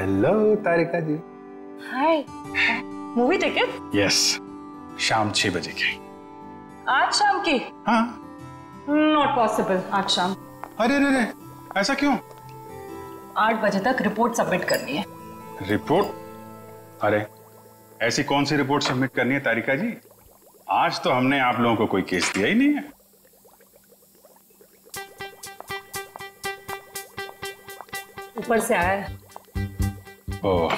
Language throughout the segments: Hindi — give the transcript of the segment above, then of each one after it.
Hello Tarika ji. Hi. Movie ticket? Yes, शाम 6 बजे की। आज शाम की? हाँ। नॉट पॉसिबल आज शाम। अरे अरे अरे, ऐसा क्यों? 8 बजे तक रिपोर्ट सबमिट करनी है। रिपोर्ट? अरे ऐसी कौन सी रिपोर्ट सबमिट करनी है तारिका जी? आज तो हमने आप लोगों को कोई केस दिया ही नहीं है। ऊपर से आया है। ओह,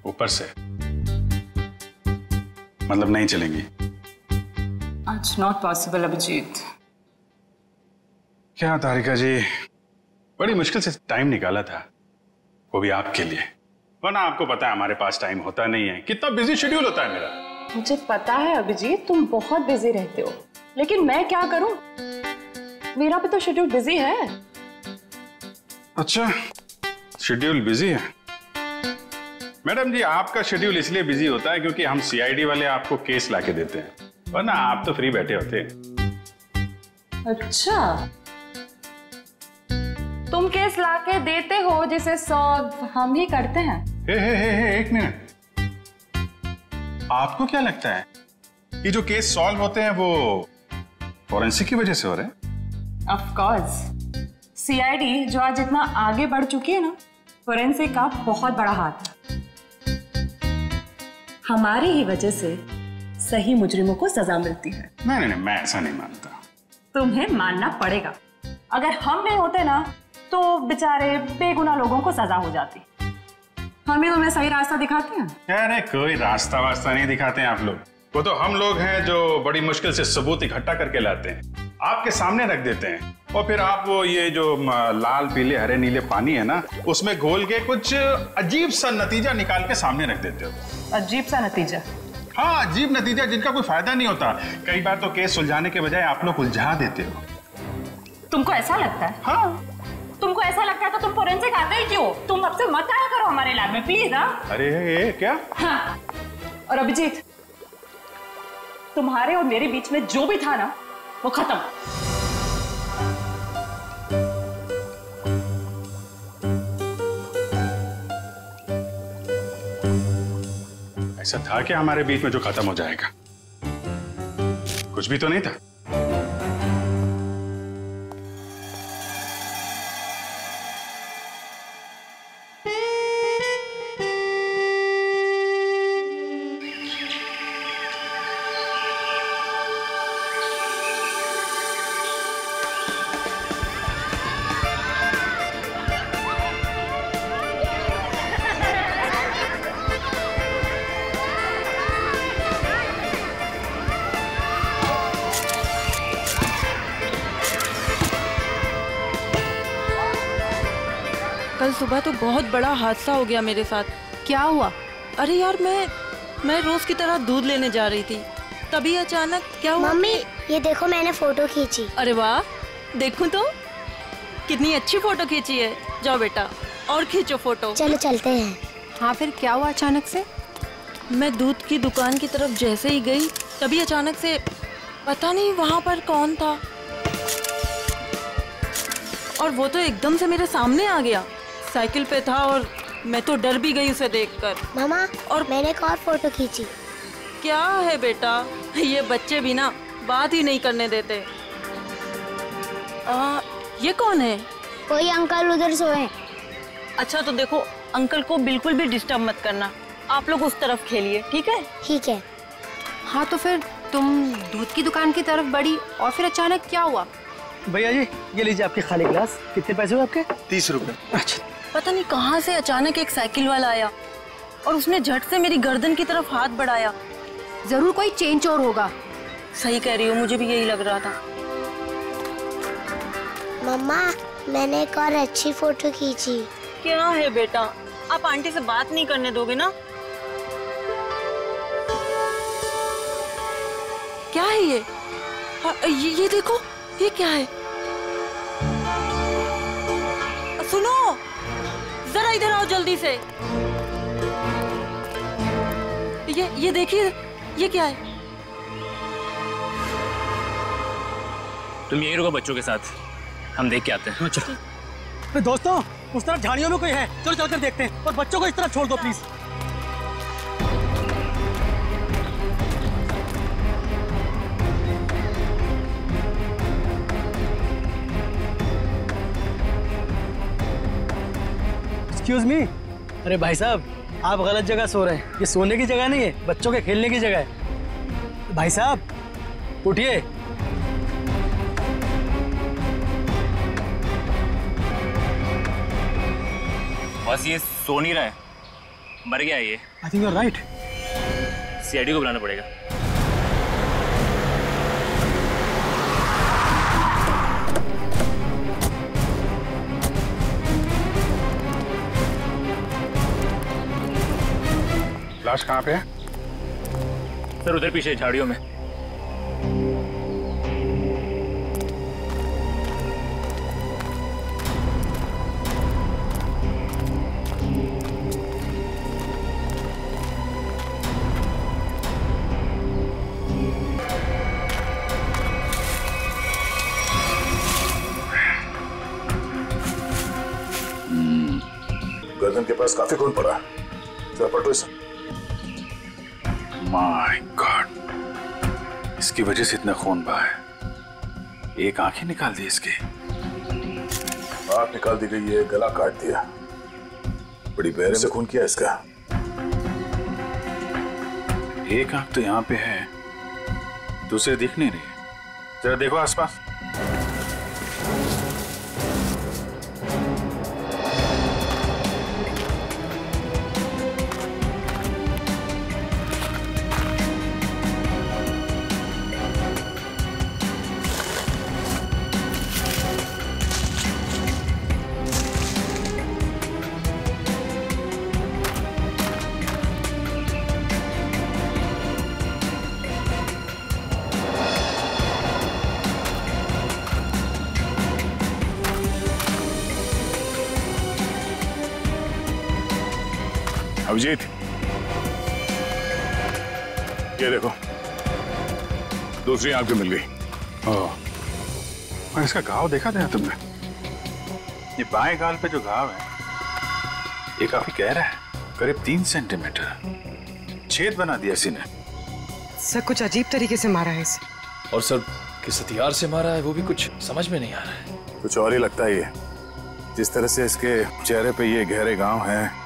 ऊपर से मतलब नहीं चलेंगी? आज नॉट पॉसिबल अभिजीत। क्या तारिका जी, बड़ी मुश्किल से टाइम निकाला था, वो भी आपके लिए। वरना आपको पता है हमारे पास टाइम होता नहीं है, कितना बिजी शेड्यूल होता है मेरा। मुझे पता है अभिजीत, तुम बहुत बिजी रहते हो, लेकिन मैं क्या करूं? मेरा भी तो शेड्यूल बिजी है। अच्छा, शेड्यूल बिजी है? मैडम जी, आपका शेड्यूल इसलिए बिजी होता है क्योंकि हम सीआईडी वाले आपको केस लाके देते हैं, वरना आप तो फ्री बैठे होते हैं। अच्छा, तुम केस लाके देते हो जिसे सॉल्व हम ही करते हैं। हे, एक मिनट। आपको क्या लगता है ये जो केस सॉल्व होते हैं वो फॉरेंसिक की वजह से हो रहे हैं? ऑफ कोर्स, सीआईडी जो आज इतना आगे बढ़ चुकी है ना, फॉरेंसिक का बहुत बड़ा हाथ है। हमारी ही वजह से सही मुजरिमों को सजा मिलती है। नहीं, मैं ऐसा नहीं मानता। तुम्हें मानना पड़ेगा। अगर हम नहीं होते ना तो बेचारे बेगुनाह लोगों को सजा हो जाती। हम ही तुम्हें सही रास्ता दिखाते हैं। अरे कोई रास्ता वास्ता नहीं दिखाते हैं आप लोग, वो तो हम लोग हैं जो बड़ी मुश्किल से सबूत इकट्ठा करके लाते हैं, आपके सामने रख देते हैं, और फिर आप वो ये जो लाल पीले हरे नीले पानी है ना, उसमें घोल के कुछ अजीब सा नतीजा निकाल के सामने रख देते हो। अजीब सा नतीजा? हाँ, अजीब नतीजा जिनका कोई फायदा नहीं होता। कई बार तो केस सुलझाने के बजाय आप लोग उलझा देते हो। तुमको ऐसा लगता है? हाँ। तुमको ऐसा लगता है तो तुम फोरेंसिक आते ही क्यों? तुम अब से मत आया करो हमारे लैब में प्लीज। हाँ? अरे ये क्या? हाँ। और अभिजीत, तुम्हारे और मेरे बीच में जो भी था ना, वो खत्म। ऐसा था क्या हमारे बीच में जो खत्म हो जाएगा? कुछ भी तो नहीं था। कल सुबह तो बहुत बड़ा हादसा हो गया मेरे साथ। क्या हुआ? अरे यार, मैं रोज की तरह दूध लेने जा रही थी, तभी अचानक क्या हुआ? मम्मी, ये देखो मैंने फोटो खींची। अरे वाह, देखूं तो कितनी अच्छी फोटो खींची है। जाओ बेटा और खींचो फोटो। चलो चलते हैं। हाँ, फिर क्या हुआ अचानक से? मैं दूध की दुकान की तरफ जैसे ही गई, तभी अचानक से पता नहीं वहाँ पर कौन था, और वो तो एकदम से मेरे सामने आ गया। साइकिल पे था और मैं तो डर भी गई उसे देखकर। मामा, और मैंने एक और फोटो खींची। क्या है बेटा, ये बच्चे भी ना बात ही नहीं करने देते। ये कौन है? कोई अंकल उधर सोए। अच्छा तो देखो, अंकल को बिल्कुल भी डिस्टर्ब मत करना, आप लोग उस तरफ खेलिए, ठीक है? ठीक है। हाँ, तो फिर तुम दूध की दुकान की तरफ बढ़ी और फिर अचानक क्या हुआ? भैया जी, ये लीजिए आपके खाली गिलास। कितने पैसे हुए आपके? 30 रुपए। अच्छा। पता नहीं कहाँ से अचानक एक साइकिल वाला आया और उसने झट से मेरी गर्दन की तरफ हाथ बढ़ाया। जरूर कोई चेन चोर होगा। सही कह रही हो, मुझे भी यही लग रहा था। मम्मा, मैंने एक और अच्छी फोटो खींची। क्या है बेटा, आप आंटी से बात नहीं करने दोगे ना? क्या है ये? ये देखो, ये क्या है? सुनो, जरा इधर आओ जल्दी से। ये देखिए, ये क्या है? तुम यहीं रुको बच्चों के साथ, हम देख के आते हैं। चलो। दोस्तों, उस तरफ झाड़ियों में कोई है, चलो चलकर देखते हैं। और बच्चों को इस तरफ छोड़ दो प्लीज। Excuse me. अरे भाई साहब, आप गलत जगह सो रहे हैं। ये सोने की जगह नहीं है, बच्चों के खेलने की जगह है। भाई साहब उठिए। बस ये सो नहीं रहा है, मर गया है ये। I think you are right. CID को बुलाना पड़ेगा। लाश कहाँ पे है? सर उधर पीछे झाड़ियों में। गर्दन के पास काफी खून पड़ा। जरा पलटो इसे। माय गॉड, इसकी वजह से इतना खून बहा है। एक आंख ही निकाल दी इसकी। आंख निकाल दी गई है, गला काट दिया, बड़ी बेरहमी से खून किया इसका। एक आंख तो यहाँ पे है, दूसरे दिख नहीं रही। जरा देखो आसपास। अभिजीत, ये देखो, दूसरी आंख भी मिल गई। ओह, और इसका घाव देखा था तुमने? ये बाएं गाल पे जो घाव है, ये काफी गहरा है, करीब 3 सेंटीमीटर। छेद बना दिया इसी ने। सर कुछ अजीब तरीके से मारा है इसे। और सर किस हथियार से मारा है वो भी कुछ समझ में नहीं आ रहा है। कुछ और ही लगता है ये। जिस तरह से इसके चेहरे पे ये गहरे घाव हैं,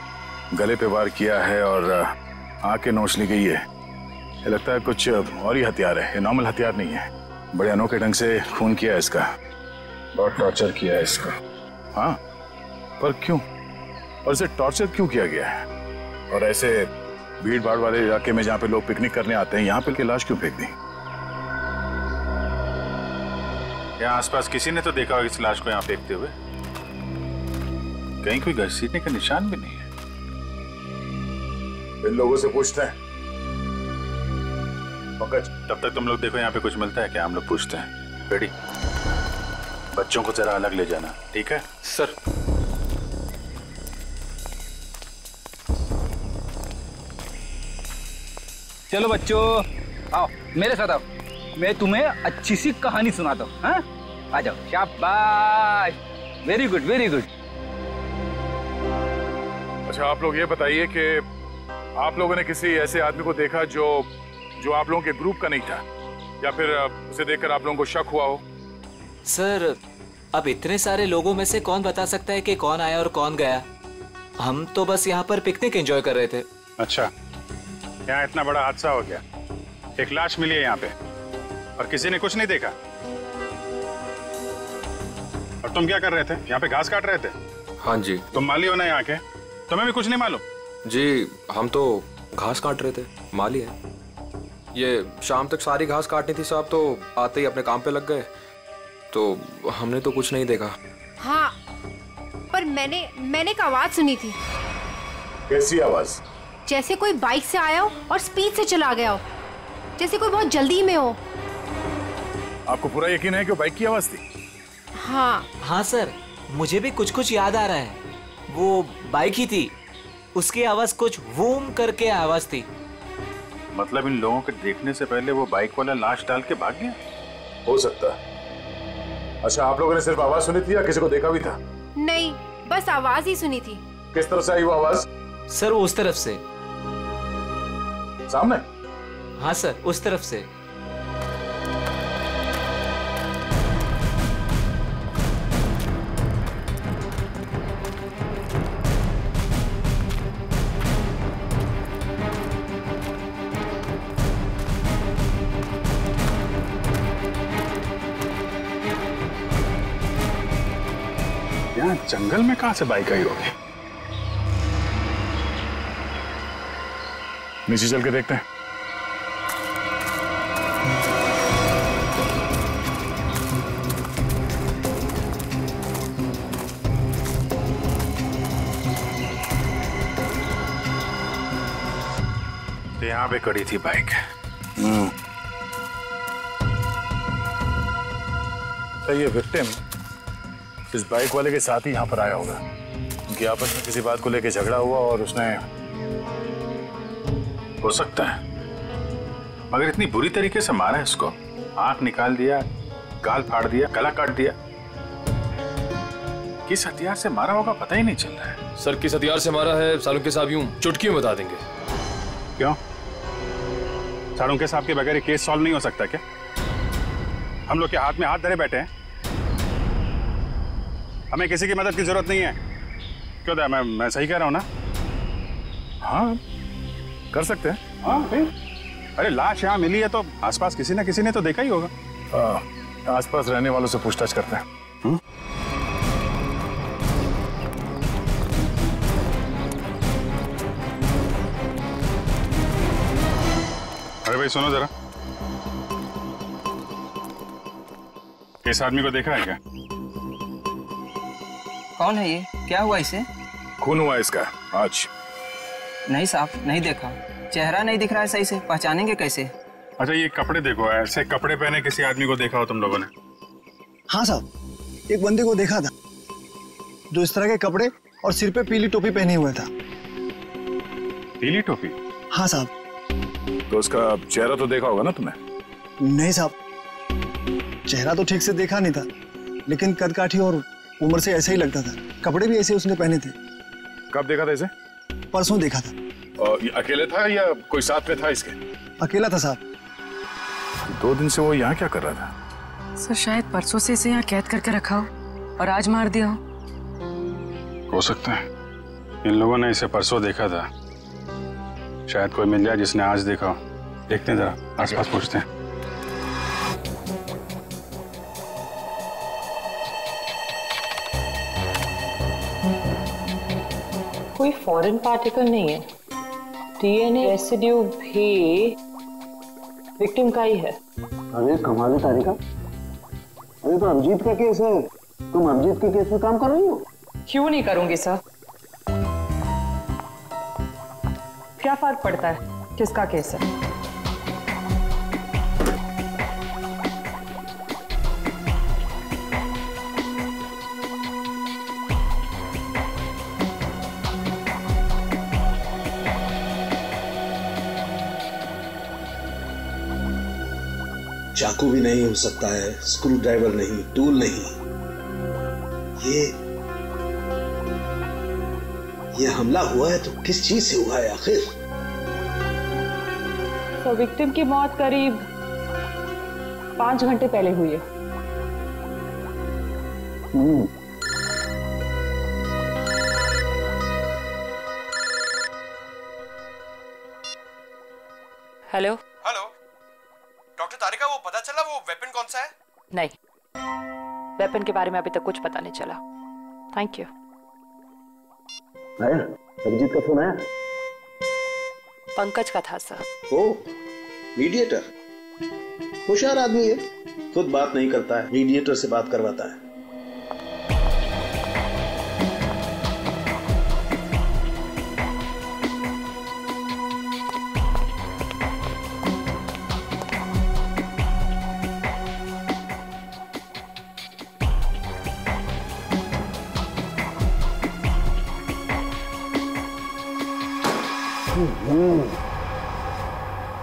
गले पे वार किया है और आंखें नोच ली गई है, ये लगता है कुछ और ही हथियार है। ये नॉर्मल हथियार नहीं है। बड़े अनोखे ढंग से खून किया है इसका, बहुत टॉर्चर किया है इसका। हाँ, पर क्यों? और इसे टॉर्चर क्यों किया गया है? और ऐसे भीड़ भाड़ वाले इलाके में जहाँ पे लोग पिकनिक करने आते हैं, यहाँ पे लाश क्यों फेंक दी? यहाँ आसपास किसी ने तो देखा होगा इस लाश को यहाँ फेंकते हुए। कहीं कोई घसीटने का निशान भी नहीं है। इन लोगों से पूछते हैं। पंकज, तब तक तुम लोग देखो यहाँ पे कुछ मिलता है क्या, हम लोग पूछते हैं। रेडी? बच्चों को जरा अलग ले जाना, ठीक है? सर। चलो बच्चों, आओ मेरे साथ आओ, मैं तुम्हें अच्छी सी कहानी सुनाता हूँ। हाँ, आ जाओ। शाबाश, वेरी गुड वेरी गुड। अच्छा, आप लोग ये बताइए कि आप लोगों ने किसी ऐसे आदमी को देखा जो आप लोगों के ग्रुप का नहीं था, या फिर उसे देखकर आप लोगों को शक हुआ हो? सर, अब इतने सारे लोगों में से कौन बता सकता है कि कौन आया और कौन गया? हम तो बस यहाँ पर पिकनिक एंजॉय कर रहे थे। अच्छा, यहाँ इतना बड़ा हादसा हो गया, एक लाश मिली है यहाँ पे और किसी ने कुछ नहीं देखा। और तुम क्या कर रहे थे? यहाँ पे घास काट रहे थे? हाँ जी। तुम माली हो ना यहाँ के, तुम्हें भी कुछ नहीं मालूम? जी, हम तो घास काट रहे थे, माली है। ये शाम तक सारी घास काटनी थी साहब, तो आते ही अपने काम पे लग गए, तो हमने तो कुछ नहीं देखा। हाँ, पर मैंने एक आवाज सुनी थी। कैसी आवाज? जैसे कोई बाइक से आया हो और स्पीड से चला गया हो, जैसे कोई बहुत जल्दी में हो। आपको पूरा यकीन है कि वो बाइक की आवाज थी? हाँ सर, मुझे भी कुछ कुछ याद आ रहा है। वो बाइक ही थी, उसकी आवाज कुछ वूम करके आवाज थी। मतलब इन लोगों के देखने से पहले वो बाइक वाला लाश डाल के भाग गया? हो सकता है। अच्छा, आप लोगों ने सिर्फ आवाज सुनी थी या किसी को देखा भी था? नहीं, बस आवाज ही सुनी थी। किस तरफ से आई वो आवाज? सर वो उस तरफ से। सामने? हाँ सर, उस तरफ से। यहाँ जंगल में कहां से बाइक आई होगी? नीचे चल के देखते हैं। तो यहाँ पे खड़ी थी बाइक। तो ये विक्टिम इस बाइक वाले के साथ ही यहाँ पर आया होगा। उनकी आपस में किसी बात को लेकर झगड़ा हुआ और उसने, हो सकता है, मगर इतनी बुरी तरीके से मारा है इसको। आंख निकाल दिया, गाल फाड़ दिया, गला काट दिया। किस हथियार से मारा होगा पता ही नहीं चल रहा है। सर किस हथियार से मारा है सालुंके साहब यूं चुटकी में बता देंगे। क्यों? सालुंके साहब के बगैर ये केस सॉल्व नहीं हो सकता क्या? हम लोग के हाथ में हाथ धरे बैठे हैं। हमें किसी की मदद की जरूरत नहीं है। क्यों दया, मैं सही कह रहा हूं ना? हाँ कर सकते हैं। हाँ भाई, अरे लाश यहाँ मिली है तो आसपास किसी ना किसी ने तो देखा ही होगा। आसपास रहने वालों से पूछताछ करते हैं। अरे भाई सुनो जरा, इस आदमी को देखा है क्या? कौन है ये? क्या हुआ इसे? खून हुआ इसका आज। नहीं साहब, नहीं देखा। चेहरा नहीं दिख रहा है सही से, पहचानेंगे कैसे? अच्छा ये कपड़े देखो, ऐसे कपड़े पहने किसी आदमी को देखा हो तुम लोगों ने? हाँ साहब, एक बंदे को देखा था जो इस तरह के कपड़े और सिर पे पीली टोपी पहने हुआ था। पीली टोपी? हाँ साहब। तो उसका चेहरा तो देखा होगा ना तुमने? नहीं साहब, चेहरा तो ठीक से देखा नहीं था, लेकिन कद काठी और उम्र से ऐसा ही लगता था। कपड़े भी ऐसे उसने पहने थे। कब देखा था इसे? परसों देखा था। और ये अकेले था या कोई साथ में था इसके? अकेला था साहब। 2 दिन से वो यहाँ क्या कर रहा था? सर शायद परसों से इसे यहाँ कैद करके रखा हो और आज मार दिया हो सकता है इन लोगों ने इसे परसों देखा था। शायद कोई मिल जाए जिसने आज देखा हो। देखते हैं जरा, आसपास पूछते हैं। कोई फॉरेन पार्टिकल नहीं है। डीएनए रेसिड्यू भी विक्टिम का ही है। अरे कमाल है तारिका, अरे तो अभिजीत का केस है, तुम अभिजीत के केस में काम कर रही हो? क्यों नहीं करूंगी सर? क्या फर्क पड़ता है किसका केस है? चाकू भी नहीं हो सकता है, स्क्रू ड्राइवर नहीं, टूल नहीं। ये हमला हुआ है तो किस चीज से हुआ है आखिर? तो विक्टिम की मौत करीब 5 घंटे पहले हुई है। हेलो हेलो डॉक्टर तारिका, वो पता चला वो वेपन कौन सा है? नहीं, वेपन के बारे में अभी तक कुछ पता नहीं चला। Thank you. आया अभिजीत का फोन आया? पंकज का था सर। ओ मीडिएटर, होशियार आदमी है, खुद बात नहीं करता है, मीडिएटर से बात करवाता है।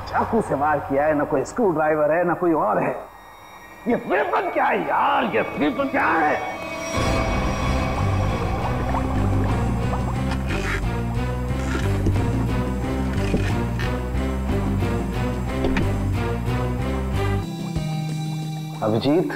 चाकू से वार किया है, ना कोई स्क्रू ड्राइवर है ना कोई और है। ये वेपन क्या है यार? ये वेपन क्या है? अभिजीत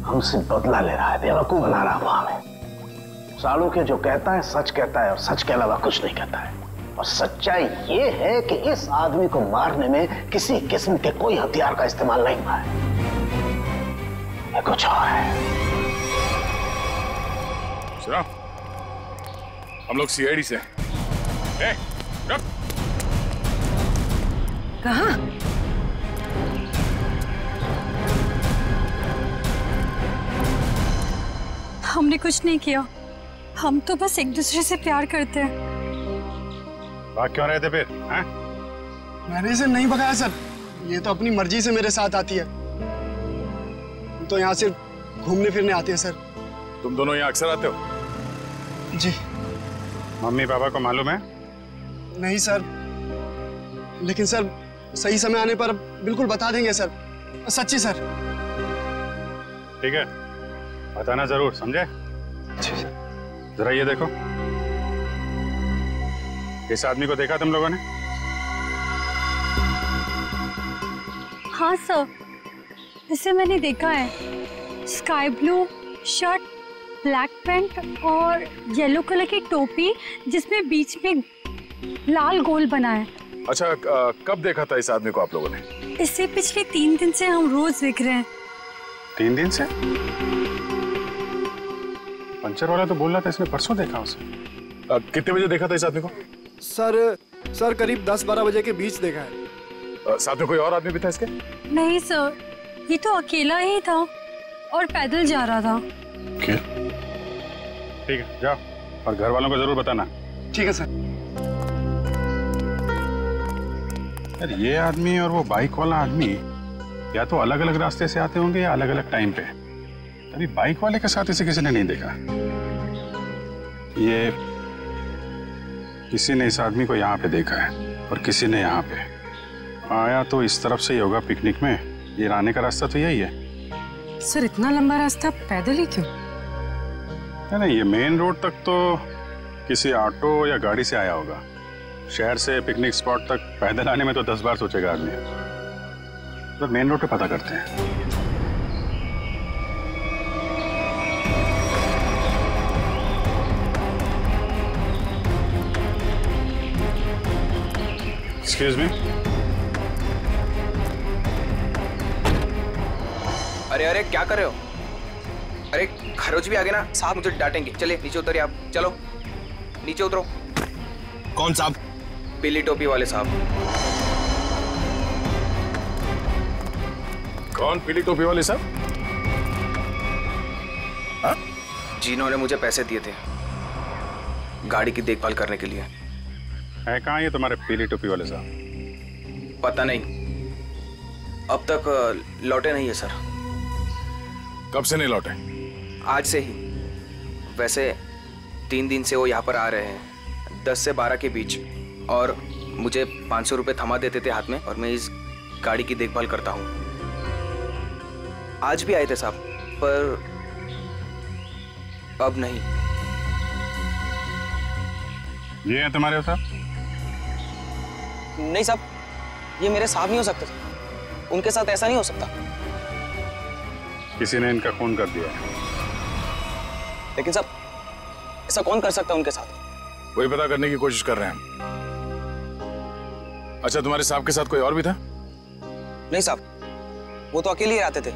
हमसे बदला ले रहा है, बेवकूफ बना रहा है वो हमें। सालू के जो कहता है सच कहता है और सच के अलावा कुछ नहीं कहता है। और सच्चाई ये है कि इस आदमी को मारने में किसी किस्म के कोई हथियार का इस्तेमाल नहीं हुआ है। ये कुछ और है। सुनो, हम लोग सीआईडी से। कहाँ? हमने कुछ नहीं किया, हम तो बस एक दूसरे से प्यार करते हैं। भाग क्यों रहे थे फिर? हैं? मैंने इसे नहीं भगाया सर, ये तो अपनी मर्जी से मेरे साथ आती है। हम तो यहाँ सिर्फ घूमने फिरने आते हैं सर। तुम दोनों यहाँ अक्सर आते हो? जी। मम्मी पापा को मालूम है? नहीं सर, लेकिन सर सही समय आने पर बिल्कुल बता देंगे सर, सच्ची सर। ठीक है, बताना जरूर, समझे? जरा ये देखो, इस आदमी को देखा तुम लोगों ने? हाँ सर, इसे मैंने देखा है। Sky blue shirt, black pant और येलो कलर की टोपी जिसमें बीच में लाल गोल बना है। अच्छा, कब देखा था इस आदमी को आप लोगों ने? इससे पिछले 3 दिन से हम रोज देख रहे हैं। 3 दिन से? पंचर वाला तो बोल रहा था इसने परसों देखा उसे। कितने बजे देखा था इस आदमी को? सर करीब 10-12 बजे के बीच देखा है। साथ में कोई और आदमी भी था इसके? नहीं सर, ये तो अकेला ही था और पैदल जा रहा था। ठीक है, जाओ और घर वालों को जरूर बताना। ठीक है सर। यार ये आदमी और वो बाइक वाला आदमी या तो अलग अलग रास्ते से आते होंगे या अलग अलग टाइम पे। अभी बाइक वाले के साथ इसे किसी ने नहीं देखा। ये किसी ने इस आदमी को यहाँ पे देखा है और किसी ने यहाँ पे। आया तो इस तरफ से ही होगा पिकनिक में। ये आने का रास्ता तो यही है। सर इतना लंबा रास्ता पैदल ही क्यों? नहीं, ये मेन रोड तक तो किसी ऑटो या गाड़ी से आया होगा। शहर से पिकनिक स्पॉट तक पैदल आने में तो 10 बार सोचेगा आदमी। तो मेन रोड पे पता करते हैं। Excuse me. अरे क्या कर रहे हो? अरे खरोच भी आ गए ना साहब, मुझे डांटेंगे। चलिए नीचे उतरिए आप, चलो नीचे उतरो। कौन साहब? पीली टोपी वाले साहब। कौन पीली टोपी वाले साहब? जिन्होंने मुझे पैसे दिए थे गाड़ी की देखभाल करने के लिए। है कहाँ ये तुम्हारे पीली टोपी वाले साहब? पता नहीं, अब तक लौटे नहीं है सर। कब से नहीं लौटे? आज से ही। वैसे 3 दिन से वो यहाँ पर आ रहे हैं, 10 से 12 के बीच, और मुझे 500 रुपये थमा देते थे हाथ में, और मैं इस गाड़ी की देखभाल करता हूँ। आज भी आए थे साहब, पर अब नहीं। ये है तुम्हारे साहब? नहीं साहब, ये मेरे साहब नहीं हो सकते। उनके साथ ऐसा नहीं हो सकता। किसी ने इनका खून कर दिया। लेकिन साहब ऐसा कौन कर सकता है उनके साथ? वही पता करने की कोशिश कर रहे हैं। अच्छा, तुम्हारे साहब के साथ कोई और भी था? नहीं साहब, वो तो अकेले ही आते थे।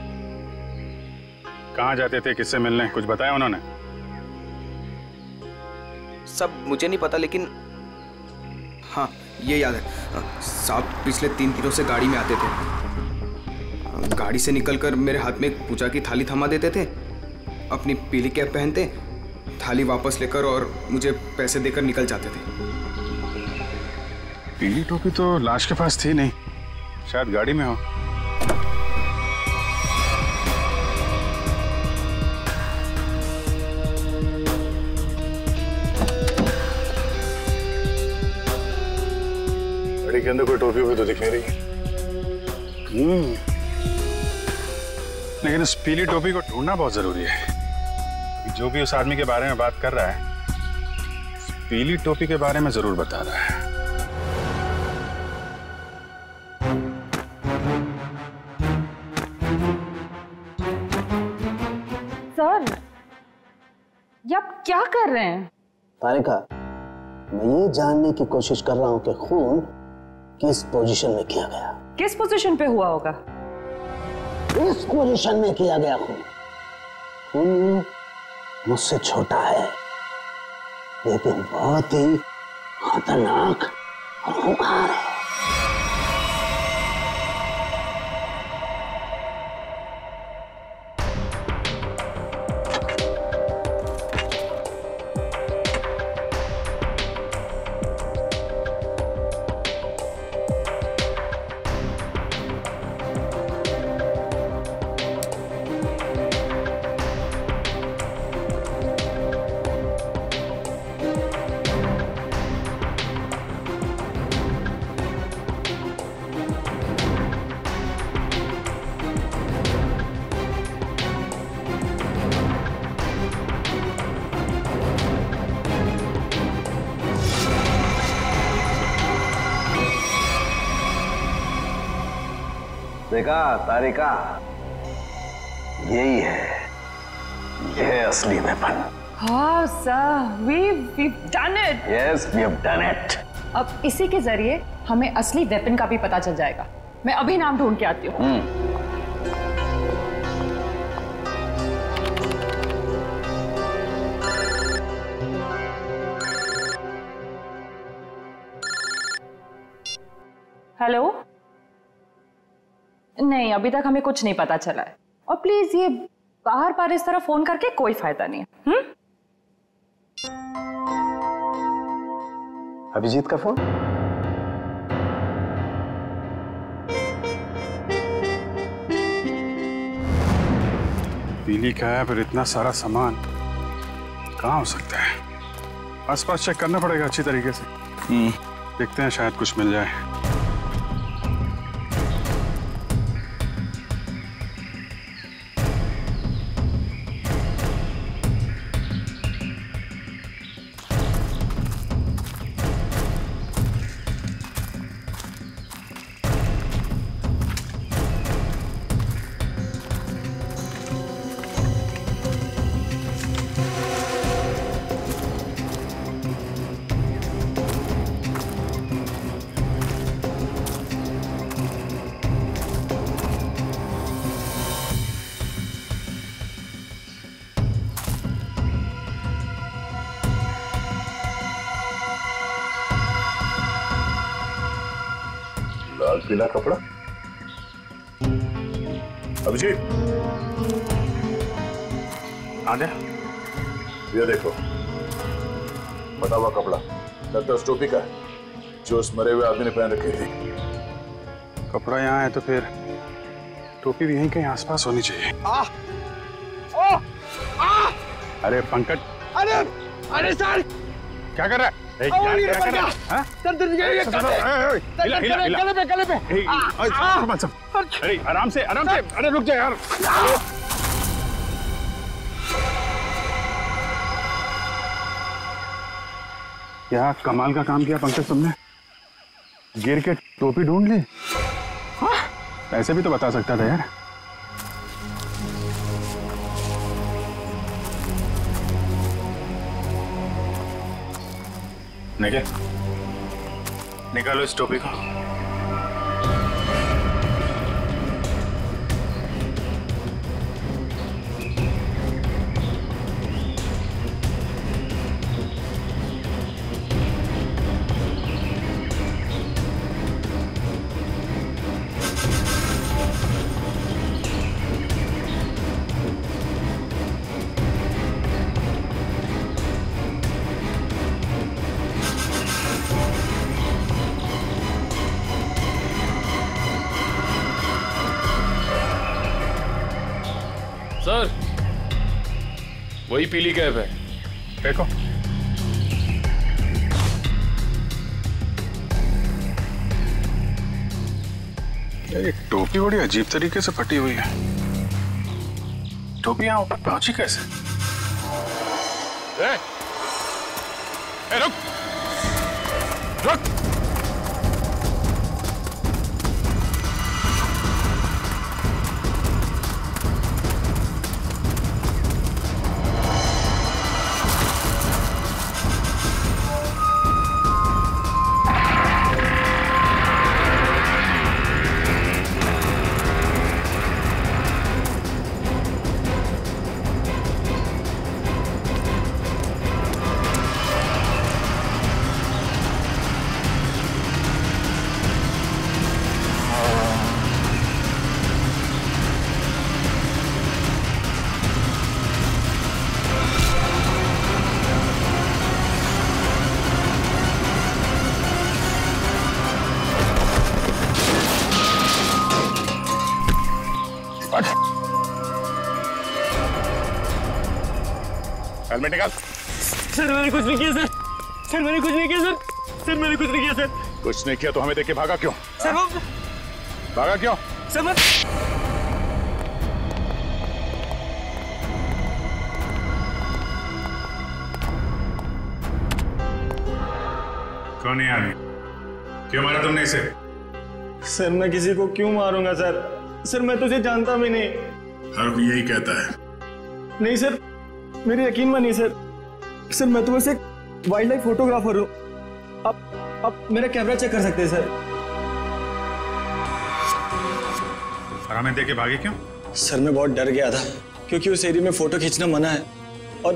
कहाँ जाते थे, किससे मिलने, कुछ बताया उन्होंने? सब मुझे नहीं पता, लेकिन हाँ ये याद है साहब, पिछले 3 दिनों से गाड़ी में आते थे। गाड़ी से निकलकर मेरे हाथ में एक पूजा की थाली थमा देते थे, अपनी पीली कैप पहनते, थाली वापस लेकर और मुझे पैसे देकर निकल जाते थे। पीली टोपी तो लाश के पास थी नहीं, शायद गाड़ी में हो। गाड़ी के अंदर कोई टोपी हुई तो दिख नहीं रही। लेकिन उस पीली टोपी को ढूंढना बहुत जरूरी है। जो भी उस आदमी के बारे में बात कर रहा है, पीली टोपी के बारे में जरूर बता रहा है। ये आप क्या कर रहे हैं? तारिका, मैं ये जानने की कोशिश कर रहा हूं कि खून किस पोजीशन में किया गया। किस पोजीशन पे हुआ होगा? इस पोजीशन में किया गया खून। खून मुझसे छोटा है लेकिन बहुत ही खतरनाक और खूंखार है। देखा तारिका, यही है, ये असली वेपन। हाँ sir, we've done it. Yes, we have done it. अब इसी के जरिए हमें असली वेपन का भी पता चल जाएगा। मैं अभी नाम ढूंढ के आती हूँ। हेलो? नहीं, अभी तक हमें कुछ नहीं पता चला है। और प्लीज ये बार बार इस तरह फोन करके कोई फायदा नहीं है। अभिजीत का फोन? पीली का है, फिर इतना सारा सामान कहाँ हो सकता है? आसपास चेक करना पड़ेगा अच्छी तरीके से। देखते हैं, शायद कुछ मिल जाए। लाल पीला कपड़ा। अभिजीत, आगे ये देखो, फटा हुआ कपड़ा, लगता है उस टोपी का है जो उस मरे हुए आदमी ने पहन रखी थी। कपड़ा यहाँ है तो फिर टोपी भी यहीं कहीं आसपास होनी चाहिए। अरे पंकज, अरे सर, क्या कर रहा है? अरे आराम से, अरे रुक जा यार। क्या कमाल का काम किया पंकज तुमने, गिर के टोपी ढूंढ ली। ऐसे भी तो बता सकता था यार। निकालो इस टोपी को। सर, वही पीली कैप है। देखो, ये टोपी बड़ी अजीब तरीके से फटी हुई है। टोपी यहाँ ऊपर पहुंची कैसे? रुक रुक। हेलमेट निकाल। सर मैंने कुछ नहीं किया सर। सर मैंने कुछ नहीं किया सर। सर मैंने कुछ नहीं किया सर। कुछ नहीं किया तो हमें देख के भागा क्यों? सर वो भागा क्यों? सर मैं कौन है आदमी? क्यों मारा तुमने इसे? सर मैं किसी को क्यों मारूंगा सर? सर मैं तुझे जानता भी नहीं। हर कोई यही कहता है। नहीं सर, मेरी यकीन मानिए सर। सर मैं तो बस एक वाइल्ड लाइफ फोटोग्राफर हूँ। आप मेरा कैमरा चेक कर सकते हैं सर। और हमें देख के भागे क्यों? सर मैं बहुत डर गया था क्योंकि उस एरिया में फोटो खींचना मना है और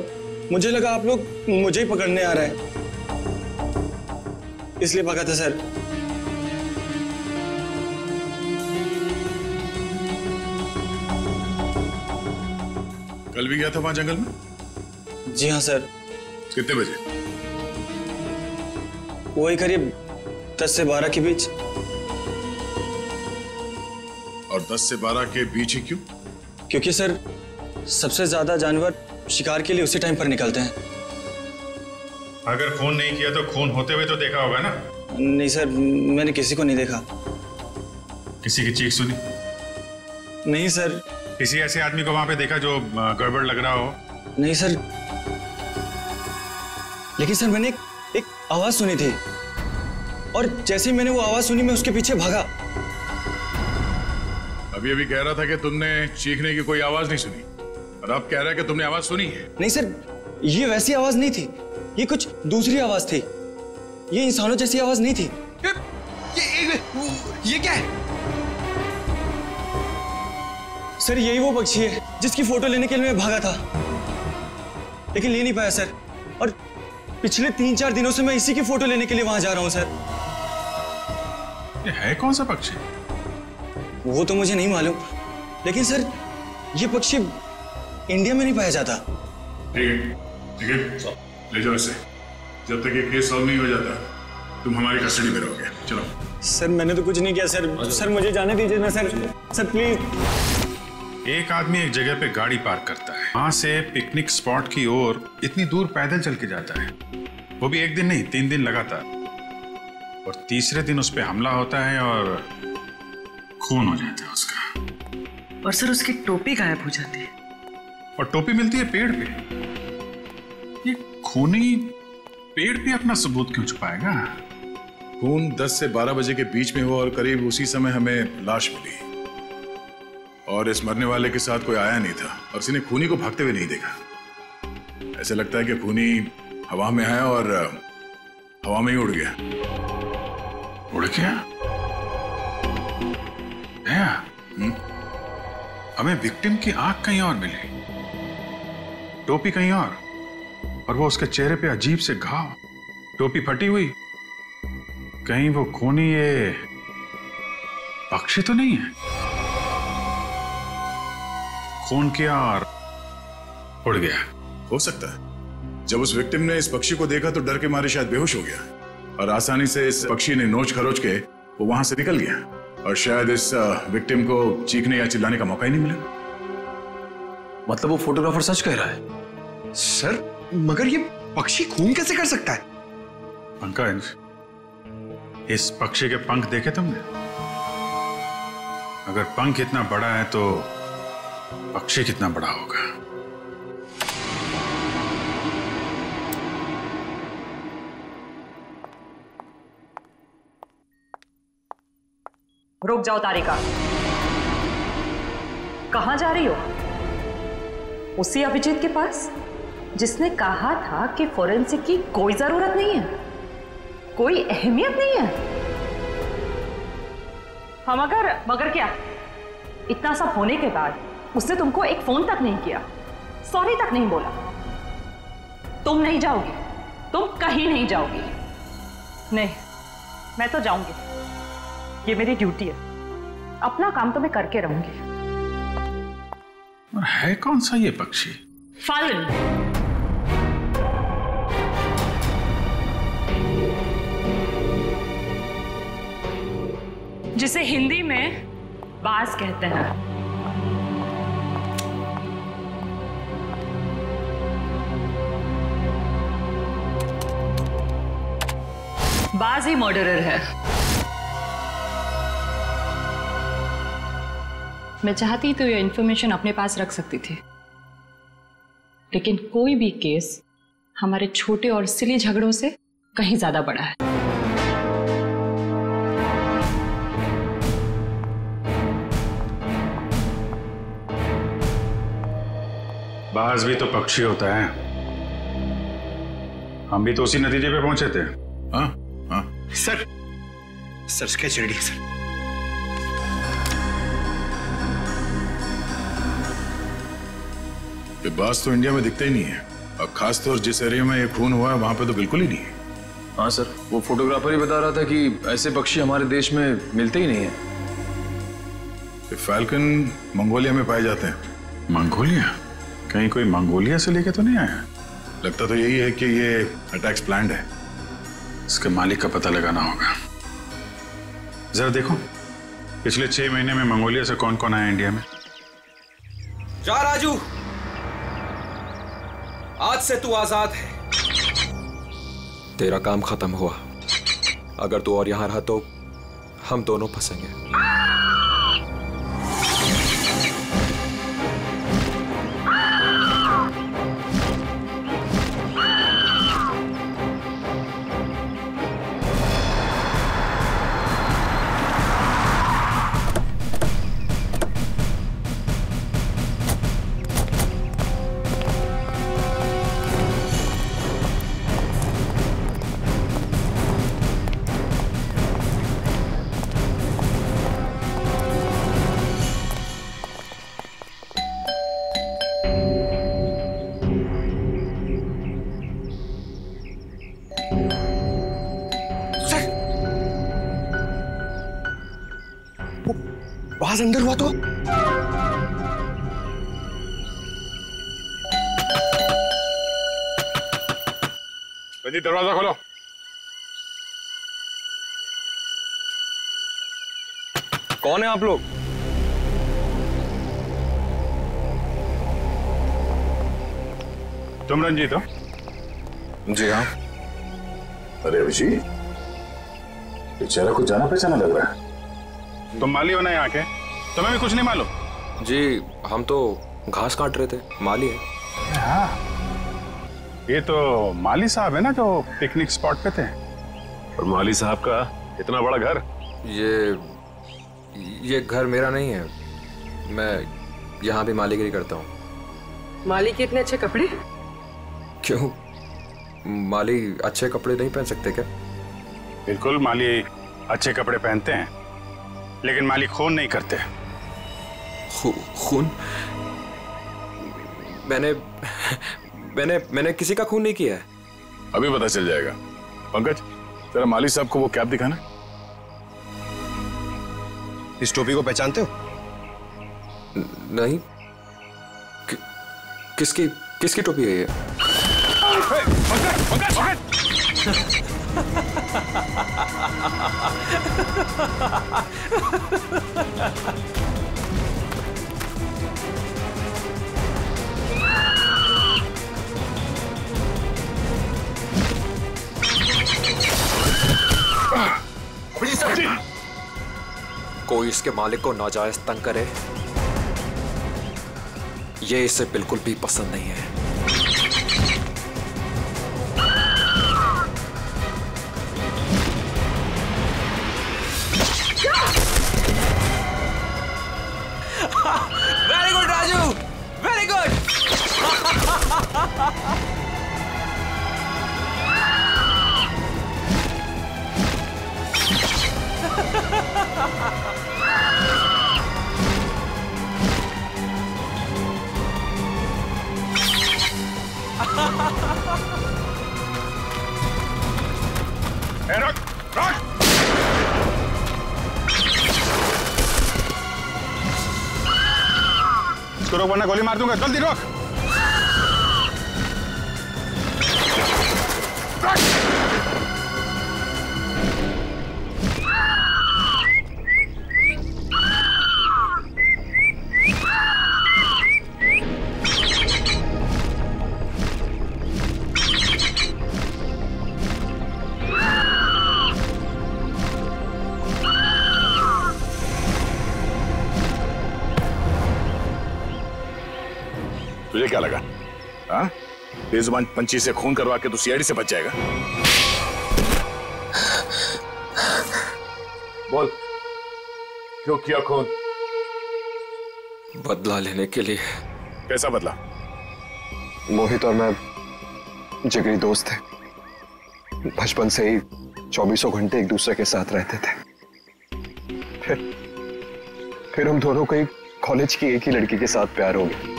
मुझे लगा आप लोग मुझे ही पकड़ने आ रहे हैं, इसलिए भागा था सर। कल भी गया था वहां जंगल में? जी हाँ सर। कितने बजे? वही करीब 10 से 12 के बीच। और 10 से 12 के बीच ही क्यों? क्योंकि सर सबसे ज्यादा जानवर शिकार के लिए उसी टाइम पर निकलते हैं। अगर खून नहीं किया तो खून होते हुए तो देखा होगा ना? नहीं सर, मैंने किसी को नहीं देखा। किसी की चीख सुनी? नहीं सर। किसी ऐसे आदमी को वहां पे देखा जो गड़बड़ लग रहा हो? नहीं सर, लेकिन सर मैंने एक आवाज सुनी थी और जैसे ही मैंने वो आवाज सुनी मैं उसके पीछे भागा। अभी अभी कह रहा था कि तुमने चीखने की कोई आवाज नहीं सुनी और अब कह रहा है कि तुमने आवाज सुनी है। नहीं सर, ये वैसी आवाज नहीं थी, ये कुछ दूसरी आवाज थी। ये इंसानों जैसी आवाज नहीं थी। ये क्या है? सर यही वो पक्षी है जिसकी फोटो लेने के लिए मैं भागा था, लेकिन ले नहीं पाया सर। और पिछले 3-4 दिनों से मैं इसी की फोटो लेने के लिए वहां जा रहा हूं सर। ये है कौन सा पक्षी? वो तो मुझे नहीं मालूम, लेकिन सर ये पक्षी इंडिया में नहीं पाया जाता। ठीक है, ले जाओ इसे। जब तक ये केस सॉल्व नहीं हो जाता तुम हमारी कस्टडी में रहोगे। चलो। सर मैंने तो कुछ नहीं किया सर। सर मुझे जाने दीजिए ना सर। Sir please. एक आदमी एक जगह पे गाड़ी पार्क करता है, वहां से पिकनिक स्पॉट की ओर इतनी दूर पैदल चल के जाता है, वो भी एक दिन नहीं 3 दिन लगातार, और तीसरे दिन उस पर हमला होता है और खून हो जाता है उसका। और सर उसकी टोपी गायब हो जाती है। और टोपी मिलती है पेड़ पे। ये खूनी पेड़ पे अपना सबूत क्यों छुपाएगा? खून 10 से 12 बजे के बीच में हुआ और करीब उसी समय हमें लाश मिली और इस मरने वाले के साथ कोई आया नहीं था और किसी ने खूनी को भागते हुए नहीं देखा। ऐसे लगता है कि खूनी हवा में आया और हवा में ही उड़ गया। उड़ गया? हमें विक्टिम की आंख कहीं और मिली, टोपी कहीं और वो उसके चेहरे पे अजीब से घाव, टोपी फटी हुई। कहीं वो खूनी ये पक्षी तो नहीं है? खून किया और उड़ गया। हो सकता है जब उस विक्टिम ने इस पक्षी को देखा तो डर के मारे शायद बेहोश हो गया और आसानी से इस पक्षी ने नोच खरोच के वो वहां से निकल गया और शायद इस विक्टिम को चीखने या चिल्लाने का मौका ही नहीं मिला। मतलब वो फोटोग्राफर सच कह रहा है? सर मगर ये पक्षी खून कैसे कर सकता है? पंकज, इस पक्षी के पंख देखे तुमने? अगर पंख इतना बड़ा है तो पक्षी कितना बड़ा होगा? रुक जाओ तारिका, कहां जा रही हो? उसी अभिजीत के पास जिसने कहा था कि फोरेंसिक की कोई जरूरत नहीं है, कोई अहमियत नहीं है। हाँ मगर क्या? इतना सब होने के बाद उसने तुमको एक फोन तक नहीं किया, सॉरी तक नहीं बोला। तुम नहीं जाओगी, तुम कहीं नहीं जाओगी। नहीं, मैं तो जाऊंगी, ये मेरी ड्यूटी है। अपना काम तो मैं करके रहूंगी। और है कौन सा ये पक्षी? फाल्कन। जिसे हिंदी में बाज कहते हैं। बाज ही मर्डरर है। मैं चाहती तो ये इंफॉर्मेशन अपने पास रख सकती थी, लेकिन कोई भी केस हमारे छोटे और सिली झगड़ों से कहीं ज्यादा बड़ा है। बाज भी तो पक्षी होता है। हम भी तो उसी नतीजे पे पहुंचे थे। हाँ हाँ सर, सर स्केच रेडी है सर। ये बाज तो इंडिया में दिखता ही नहीं है, और खासतौर जिस एरिया में ये खून हुआ है वहां पे तो बिल्कुल ही नहीं है। हाँ सर, वो फोटोग्राफर ही बता रहा था कि ऐसे पक्षी हमारे देश में मिलते ही नहीं है। ये फैल्कन मंगोलिया में पाए जाते हैं। मंगोलिया? कहीं कोई मंगोलिया से लेके तो नहीं आया? लगता तो यही है कि ये अटैक्स प्लान्ड है। इसके मालिक का पता लगाना होगा। जरा देखो पिछले 6 महीने में मंगोलिया से कौन कौन आया इंडिया में। जा राजू, आज से तू आजाद है। तेरा काम खत्म हुआ। अगर तू और यहां रहा तो हम दोनों फंसेंगे। बाज अंदर हुआ तो बंदी, दरवाजा खोलो। कौन है आप लोग? तुम रंजीत हो? जी हाँ। अरे अभिजीत, ये चेहरा कुछ जाना पहचाना लग रहा है। तुम माली हो ना यहाँ के? तुम्हें भी कुछ नहीं मालूम? जी हम तो घास काट रहे थे, माली है। हाँ, ये तो माली साहब है ना जो पिकनिक स्पॉट पे थे। और माली साहब का इतना बड़ा घर? ये घर मेरा नहीं है, मैं यहाँ भी मालीगिरी करता हूँ। माली के इतने अच्छे कपड़े? क्यों, माली अच्छे कपड़े नहीं पहन सकते क्या? बिल्कुल, माली अच्छे कपड़े पहनते हैं, लेकिन माली खून नहीं करते। खून? मैंने किसी का खून नहीं किया है। अभी पता चल जाएगा। पंकज, जरा माली साहब को वो कैप दिखाना। इस टोपी को पहचानते हो? नहीं। किसकी टोपी है ये? कोई इसके मालिक को नाजायज तंग करे, ये इसे बिल्कुल भी पसंद नहीं है। Very good Raju, very good. रुक, रुक। इसको रोक वरना गोली मार दूंगा। जल्दी रोक। तुझे क्या लगा? हाँ, बेजुबान पंछी से खून करवा के तू सीआईडी से बच जाएगा? बोल, क्यों किया खून? बदला लेने के लिए। कैसा बदला? मोहित और मैं जिगरी दोस्त थे, बचपन से ही 24 घंटे एक दूसरे के साथ रहते थे। फिर हम दोनों को एक कॉलेज की एक ही लड़की के साथ प्यार हो गया।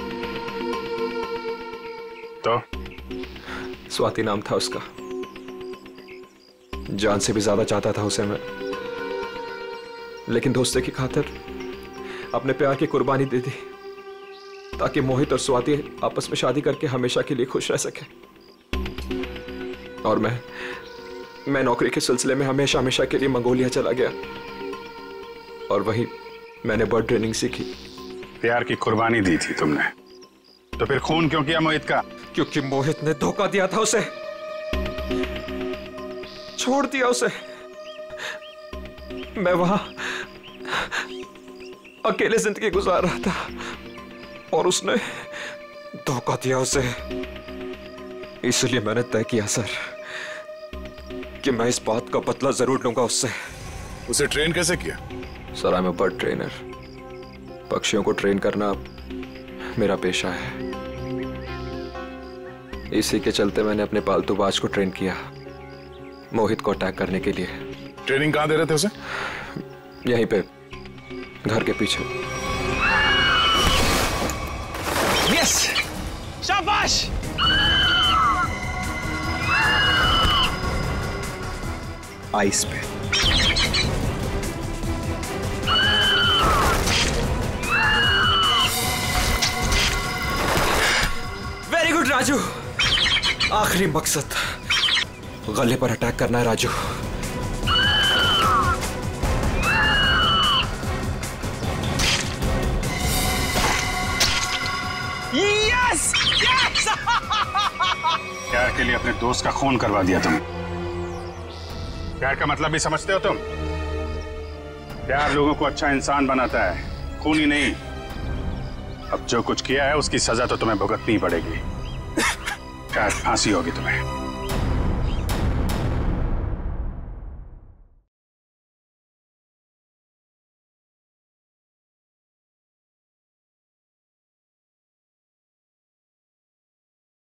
तो स्वाति नाम था उसका। जान से भी ज्यादा चाहता था उसे मैं, लेकिन दोस्ती की खातिर अपने प्यार की कुर्बानी दे दी ताकि मोहित और स्वाति आपस में शादी करके हमेशा के लिए खुश रह सके। और मैं नौकरी के सिलसिले में हमेशा के लिए मंगोलिया चला गया और वहीं मैंने बर्ड ट्रेनिंग सीखी। प्यार की कुर्बानी दी थी तुमने, तो फिर खून क्यों किया मोहित का? क्योंकि मोहित ने धोखा दिया था उसे, छोड़ दिया उसे। मैं वहां अकेले जिंदगी गुजार रहा था और उसने धोखा दिया उसे। इसलिए मैंने तय किया सर कि मैं इस बात का बदला जरूर लूंगा उससे। उसे ट्रेन कैसे किया? Sir, I am a bird trainer. पक्षियों को ट्रेन करना मेरा पेशा है। इसी के चलते मैंने अपने पालतू बाज को ट्रेन किया मोहित को अटैक करने के लिए। ट्रेनिंग कहां दे रहे थे उसे? यहीं पे, घर के पीछे। यस, शाबाश। आइस पे। Very good Raju. आखिरी मकसद गले पर अटैक करना है राजू। Yes, yes. प्यार के लिए अपने दोस्त का खून करवा दिया तुम। प्यार का मतलब भी समझते हो तुम? प्यार लोगों को अच्छा इंसान बनाता है, खून ही नहीं। अब जो कुछ किया है उसकी सजा तो तुम्हें भुगतनी ही पड़ेगी। शायद फांसी होगी तुम्हें।